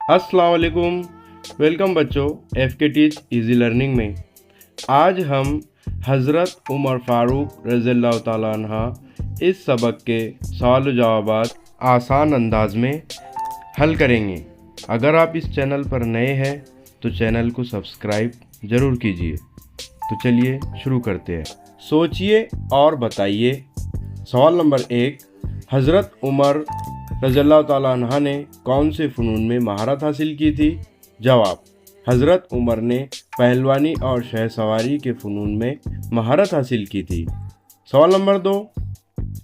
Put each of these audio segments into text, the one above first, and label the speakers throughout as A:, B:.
A: अस्सलाम वालेकुम। वेलकम बच्चों एफ के टीच इजी लर्निंग में। आज हम हज़रत उमर फ़ारूक रज़ियल्लाहु ताला अन्हा इस सबक के सवाल जवाबात आसान अंदाज में हल करेंगे। अगर आप इस चैनल पर नए हैं तो चैनल को सब्सक्राइब ज़रूर कीजिए। तो चलिए शुरू करते हैं। सोचिए और बताइए। सवाल नंबर 1, हज़रत उमर रज़ियल्लाहु ताला अन्हा ने कौन से फ़नून में महारत हासिल की थी? जवाब, हज़रत उमर ने पहलवानी और शहसवारी के फ़नून में महारत हासिल की थी। सवाल नंबर 2,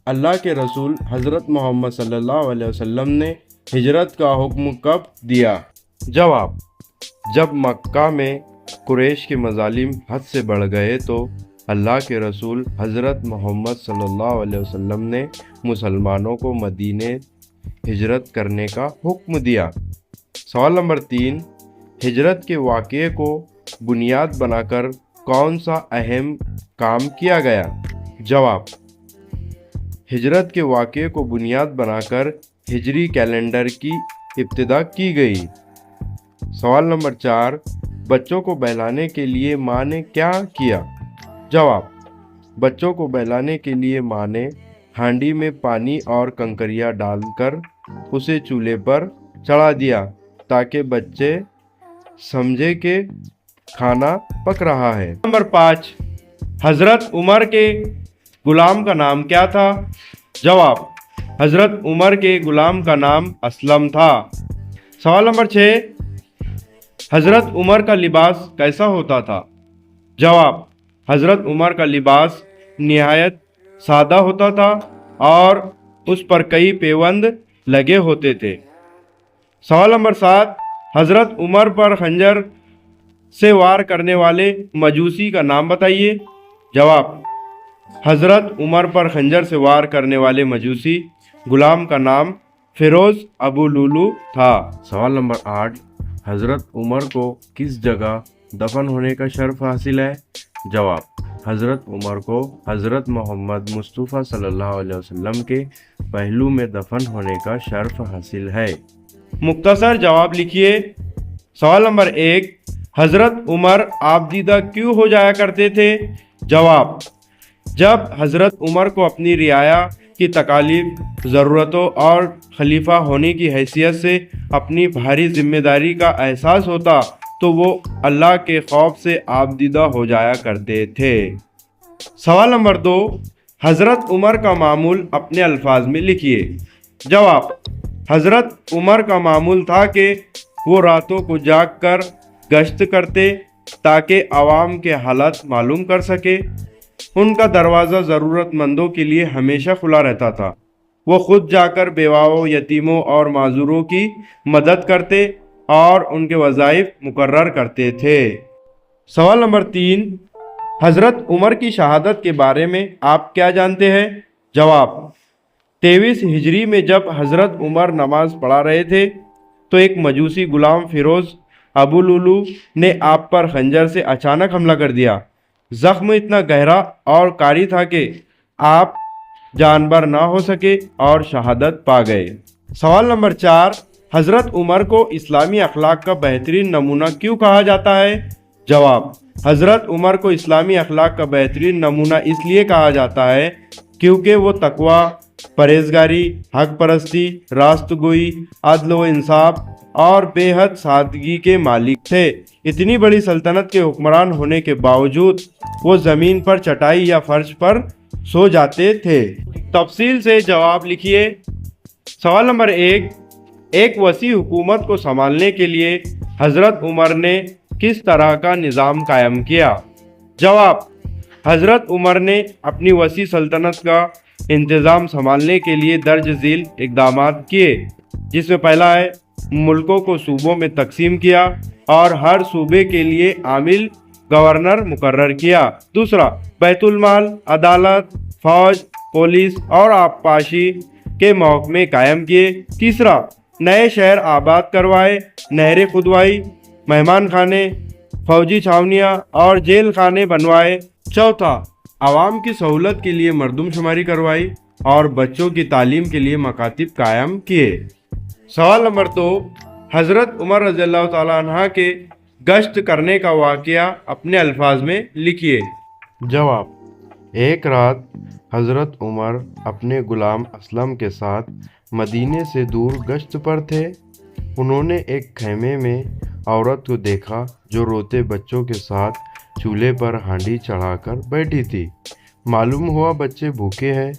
A: अल्लाह के रसूल हज़रत मोहम्मद सल्लल्लाहु अलैहि वसल्लम ने हिजरत का हुक्म कब दिया? जवाब, जब मक्का में कुरैश के मज़ालिम हद से बढ़ गए तो अल्लाह के रसूल हज़रत मोहम्मद सल्लल्लाहु अलैहि वसल्लम ने मुसलमानों को मदीने हिजरत करने का हुक्म दिया। सवाल नंबर 3, हिजरत के वाक़ये को बुनियाद बनाकर कौन सा अहम काम किया गया? जवाब, हिजरत के वाक़ये को बुनियाद बनाकर हिजरी कैलेंडर की इब्तिदा की गई। सवाल नंबर 4, बच्चों को बहलाने के लिए माँ ने क्या किया? जवाब, बच्चों को बहलाने के लिए माँ ने हांडी में पानी और कंकरिया डालकर उसे चूल्हे पर चढ़ा दिया ताकि बच्चे समझे कि खाना पक रहा है। नंबर 5, हज़रत उमर के गुलाम का नाम क्या था? जवाब, हज़रत उमर के गुलाम का नाम असलम था। सवाल नंबर 6, हज़रत उमर का लिबास कैसा होता था? जवाब, हज़रत उमर का लिबास निहायत सादा होता था और उस पर कई पेवंद लगे होते थे। सवाल नंबर 7, हज़रत उमर पर खंजर से वार करने वाले मजूसी का नाम बताइए। जवाब, हज़रत उमर पर खंजर से वार करने वाले मजूसी गुलाम का नाम फ़िरोज़ अबू लुलू था। सवाल नंबर 8, हज़रत उमर को किस जगह दफन होने का शर्फ हासिल है? जवाब, हज़रत उमर को हज़रत मोहम्मद मुस्तफ़ा सल्लल्लाहु अलैहि वसल्लम के पहलू में दफन होने का शर्फ हासिल है। मुख्तसर जवाब लिखिए। सवाल नंबर 1, हज़रत उमर आबदीदा क्यों हो जाया करते थे? जवाब, जब हज़रत उमर को अपनी रियाया की तकालीफ, ज़रूरतों और खलीफा होने की हैसियत से अपनी भारी जिम्मेदारी का एहसास होता तो वो अल्लाह के खौफ से आबदीदा हो जाया करते थे। सवाल नंबर 2, हज़रत उमर का मामूल अपने अल्फाज में लिखिए। जवाब, हज़रत उमर का मामूल था कि वो रातों को जाग कर गश्त करते ताकि आवाम के हालात मालूम कर सके। उनका दरवाज़ा ज़रूरतमंदों के लिए हमेशा खुला रहता था। वो खुद जाकर बेवाओं, यतीमों और माजूरों की मदद करते और उनके वज़ाइफ मुकर्रर करते थे। सवाल नंबर 3, हज़रत उमर की शहादत के बारे में आप क्या जानते हैं? जवाब, 23 हिजरी में जब हज़रत उमर नमाज पढ़ा रहे थे तो एक मजूसी गुलाम फ़िरोज़ अबू लुलू ने आप पर खंजर से अचानक हमला कर दिया। ज़ख्म इतना गहरा और कारी था कि आप जानबर ना हो सके और शहादत पा गए। सवाल नंबर 4, हज़रत उमर को इस्लामी अखलाक का बेहतरीन नमूना क्यों कहा जाता है? जवाब, हज़रत उमर को इस्लामी अखलाक का बेहतरीन नमूना इसलिए कहा जाता है क्योंकि वो तकवा, परहेज़गारी, हक परस्ती, रास्तगोई, अदल व इंसाफ और बेहद सादगी के मालिक थे। इतनी बड़ी सल्तनत के हुक्मरान होने के बावजूद वो ज़मीन पर चटाई या फर्श पर सो जाते थे। तफसील से जवाब लिखिए। सवाल नंबर 1, एक वसी हुकूमत को संभालने के लिए हज़रत उमर ने किस तरह का निज़ाम कायम किया? जवाब, हज़रत उमर ने अपनी वसी सल्तनत का इंतज़ाम संभालने के लिए दर्ज झील इक़दाम किए, जिसमें पहला है मुल्कों को सूबों में तकसीम किया और हर सूबे के लिए आमिल गवर्नर मुकर्रर किया। दूसरा, बैतुल माल, अदालत, फौज, पुलिस और आबपाशी के महकमे कायम किए। तीसरा, नए शहर आबाद करवाए, नहरें खुदवाई, मेहमान खाने, फौजी छावनियाँ और जेल खाने बनवाए। चौथा, आवाम की सहूलत के लिए मरदमशुमारी करवाई और बच्चों की तालीम के लिए मकातिब कायम किए। सवाल नंबर 2, حضرت عمر رضی اللہ تعالیٰ عنہ کے گشت کرنے کا واقعہ اپنے الفاظ میں لکھیے۔ جواب: ایک رات حضرت عمر اپنے غلام اسلم کے ساتھ مدینے سے دور گشت پر تھے۔ انہوں نے ایک خیمے میں عورت کو دیکھا جو روتے بچوں کے ساتھ چولہے پر ہانڈی چڑھا کر بیٹھی تھی۔ معلوم ہوا بچے بھوکے ہیں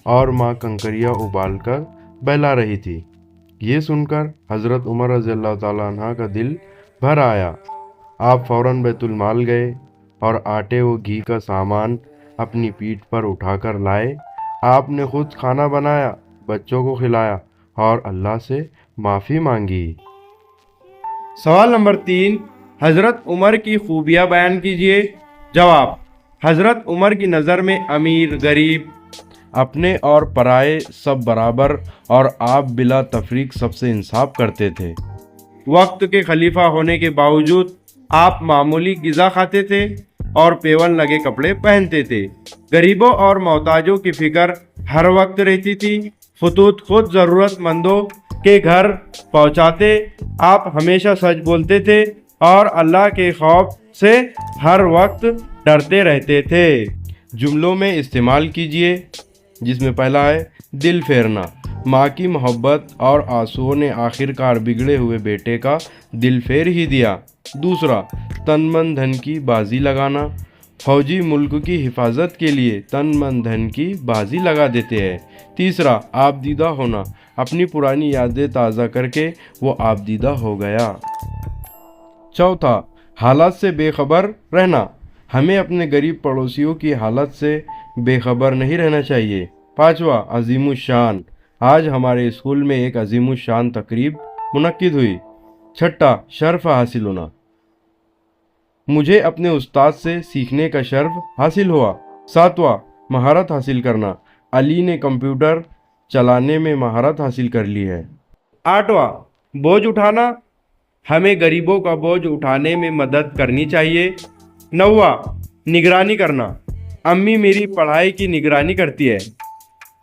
A: اور ماں کنکریاں ابال کر بہلا رہی تھی۔ یہ سن کر حضرت عمر رضی اللہ تعالیٰ عنہ کا دل بھر آیا۔ آپ فوراً بیت المال گئے اور آٹے و گھی کا سامان اپنی پیٹھ پر اٹھا کر لائے۔ آپ نے خود کھانا بنایا، بچوں کو کھلایا اور اللہ سے معافی مانگی۔ سوال نمبر 3، حضرت عمر کی خوبیاں بیان کیجیے۔ جواب: حضرت عمر کی نظر میں امیر غریب، اپنے اور پرائے سب برابر، اور آپ بلا تفریق سب سے انصاف کرتے تھے۔ وقت کے خلیفہ ہونے کے باوجود آپ معمولی غذا کھاتے تھے اور پیون لگے کپڑے پہنتے تھے۔ غریبوں اور محتاجوں کی فکر ہر وقت رہتی تھی۔ خطوط خود ضرورت مندوں کے گھر پہنچاتے۔ آپ ہمیشہ سچ بولتے تھے اور اللہ کے خوف سے ہر وقت ڈرتے رہتے تھے۔ جملوں میں استعمال کیجیے، جس میں پہلا ہے دل پھیرنا۔ ماں کی محبت اور آنسوؤں نے آخر کار بگڑے ہوئے بیٹے کا دل پھیر ہی دیا۔ دوسرا، تن من دھن کی بازی لگانا۔ فوجی ملک کی حفاظت کے لیے تن من دھن کی بازی لگا دیتے ہیں۔ تیسرا، آپ دیدہ ہونا۔ اپنی پرانی یادیں تازہ کر کے وہ آپ دیدہ ہو گیا۔ چوتھا، حالات سے بے خبر رہنا۔ ہمیں اپنے غریب پڑوسیوں کی حالت سے بے خبر نہیں رہنا چاہیے۔ پانچواں، عظیم الشان۔ آج ہمارے اسکول میں ایک عظیم الشان تقریب منعقد ہوئی۔ چھٹا، شرف حاصل ہونا۔ مجھے اپنے استاد سے سیکھنے کا شرف حاصل ہوا۔ ساتواں، مہارت حاصل کرنا۔ علی نے کمپیوٹر چلانے میں مہارت حاصل کر لی ہے۔ آٹھواں، بوجھ اٹھانا۔ ہمیں غریبوں کا بوجھ اٹھانے میں مدد کرنی چاہیے۔ نواں، نگرانی کرنا۔ امی میری پڑھائی کی نگرانی کرتی ہے۔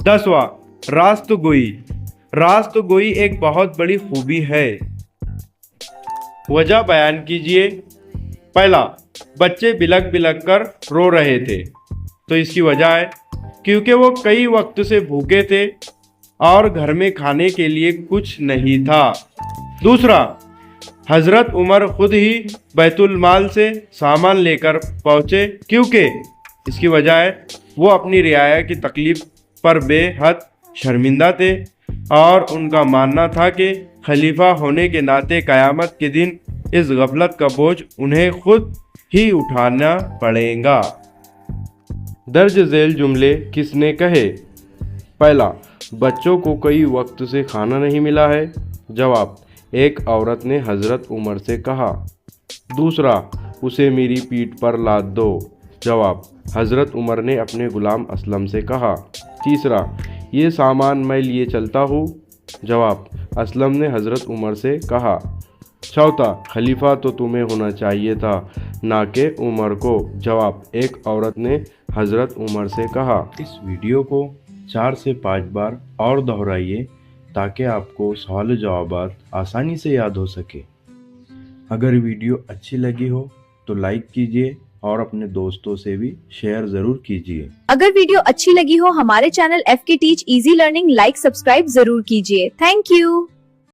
A: 10واں، راست گوئی۔ راست گوئی ایک بہت بڑی خوبی ہے۔ وجہ بیان کیجیے۔ پہلا، بچے بلک بلک کر رو رہے تھے، تو اس کی وجہ ہے کیونکہ وہ کئی وقت سے بھوکے تھے اور گھر میں کھانے کے لیے کچھ نہیں تھا۔ دوسرا، حضرت عمر خود ہی بیت المال سے سامان لے کر پہنچے کیونکہ اس کی وجہ ہے وہ اپنی رعایا کی تکلیف پر بے حد شرمندہ تھے اور ان کا ماننا تھا کہ خلیفہ ہونے کے ناطے قیامت کے دن اس غفلت کا بوجھ انہیں خود ہی اٹھانا پڑے گا۔ درج ذیل جملے کس نے کہے؟ پہلا، بچوں کو کئی وقت سے کھانا نہیں ملا ہے۔ جواب: ایک عورت نے حضرت عمر سے کہا۔ دوسرا، اسے میری پیٹھ پر لاد دو۔ جواب: حضرت عمر نے اپنے غلام اسلم سے کہا۔ تیسرا، یہ سامان میں لیے چلتا ہوں۔ جواب: اسلم نے حضرت عمر سے کہا۔ چوتھا، خلیفہ تو تمہیں ہونا چاہیے تھا نہ کہ عمر کو۔ جواب: ایک عورت نے حضرت عمر سے کہا۔ اس ویڈیو کو 4 سے 5 بار اور دہرائیے تاکہ آپ کو سوال و جوابات آسانی سے یاد ہو سکے۔ اگر ویڈیو اچھی لگی ہو تو لائک کیجیے اور اپنے دوستوں سے بھی شیئر ضرور کیجیے۔
B: اگر ویڈیو اچھی لگی ہو ہمارے channel FK Teach Easy Learning like subscribe ضرور کیجیے۔ Thank you.